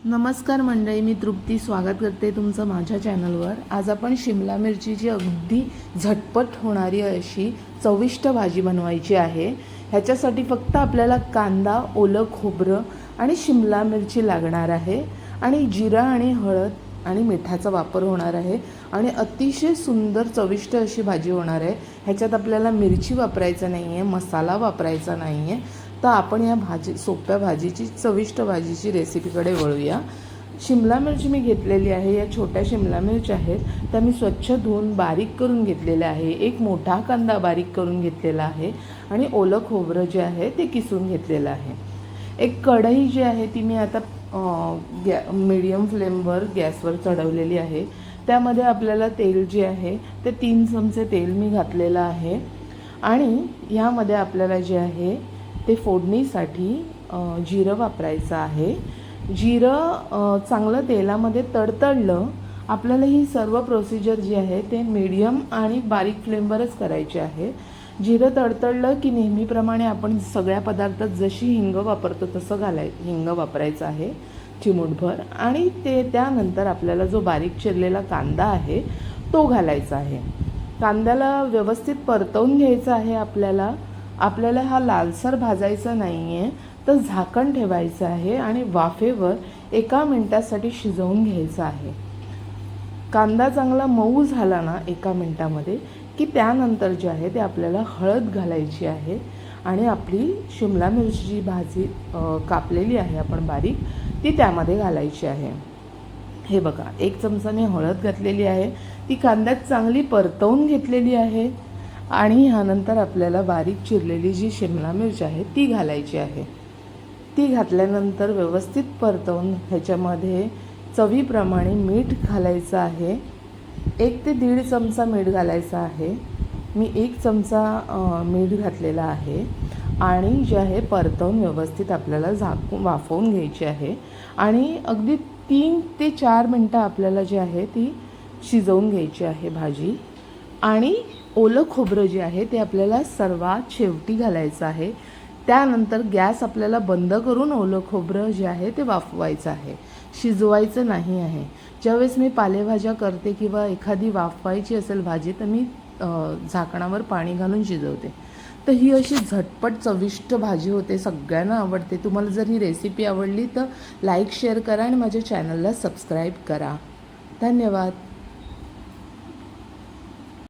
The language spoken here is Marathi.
नमस्कार मंडळी, मी तृप्ती स्वागत करते तुमचं माझ्या चॅनलवर। आज आपण शिमला मिरचीची अगदी झटपट होणारी अशी चविष्ट भाजी बनवायची आहे। ह्याच्यासाठी फक्त आपल्याला कांदा, ओलं खोबरं आणि शिमला मिरची लागणार आहे आणि जिरा आणि हळद आणि मिठाचा वापर होणार आहे आणि अतिशय सुंदर चविष्ट अशी भाजी होणार आहे। ह्याच्यात आपल्याला मिरची वापरायचा नाही आहे, मसाला वापरायचा नाही आहे। तर आपण या सोप्या भाजीची चविष्ट भाजीची रेसिपीकडे वळूया। शिमला मिरची मी घेतलेली आहे, या छोट्या शिमला मिरच्या आहेत त्या मी स्वच्छ धुवून बारीक करून घेतलेल्या आहे। एक मोठा कांदा बारीक करून घेतलेला आहे आणि ओलं खोबरं जे आहे ते किसून घेतलेलं आहे। एक कढई जी आहे ती मी आता मीडियम फ्लेमवर गॅसवर चढवलेली आहे। त्यामध्ये आपल्याला तेल जे आहे ते 3 चमचे तेल मी घातलेलं आहे आणि ह्यामध्ये आपल्याला जे आहे ते फोडणीसाठी जिरं वापरायचं आहे। जिरं चांगलं तेलामध्ये तडतडलं, आपल्याला ही सर्व प्रोसिजर जी आहे ते मीडियम आणि बारीक फ्लेमवरच करायची आहे। जिरं तडतडलं की नेहमीप्रमाणे आपण सगळ्या पदार्थात जशी हिंग वापरतो तसं हिंग वापरायचं आहे चिमूटभर आणि त्यानंतर आपल्याला जो बारीक चिरलेला कांदा आहे तो घालायचा आहे। कांद्याला व्यवस्थित परतवून घ्यायचा आहे। आपल्याला हा लालसर भाजायचा नाही आहे, तर झाकण ठेवायचं आहे आणि वाफेवर 1 मिनिटासाठी शिजवून घ्यायचा आहे। कांदा चांगला मऊ झाला ना 1 मिनिटामध्ये की त्यानंतर जे आहे ते आपल्याला हळद घालायची आहे आणि आपली शिमला मिरचीची भाजी कापलेली आहे आपण बारीक, ती त्यामध्ये घालायची आहे। हे बघा, 1 चमचाने हळद घातलेली आहे, ती कांद्यात चांगली परतवून घेतलेली आहे आणि ह्यानंतर आपल्याला बारीक चिरलेली जी शिमला मिरच आहे ती घालायची आहे। ती घातल्यानंतर व्यवस्थित परतवून ह्याच्यामध्ये चवीप्रमाणे मीठ घालायचं आहे। 1 ते 1.5 चमचा मीठ घालायचं आहे। मी 1 चमचा मीठ घातलेला आहे आणि जे आहे परतवून व्यवस्थित आपल्याला वाफवून घ्यायची आहे आणि अगदी 3 ते 4 मिनटं आपल्याला जे आहे ती शिजवून घ्यायची आहे भाजी। आणि ओलं खोबरं जे आहे ते आपल्याला सर्वात शेवटी घालायचं आहे। त्यानंतर गॅस आपल्याला बंद करून ओलं खोबरं जे आहे ते वाफवायचं आहे, शिजवायचं नाही आहे। ज्यावेळेस मी पालेभाज्या करते किंवा एखादी वाफवायची असेल भाजी तर मी झाकणावर पाणी घालून शिजवते। तर ही अशी झटपट चविष्ट भाजी होते, सगळ्यांना आवडते। तुम्हाला जर ही रेसिपी आवडली तर लाईक शेअर करा आणि माझ्या चॅनलला सबस्क्राईब करा। धन्यवाद।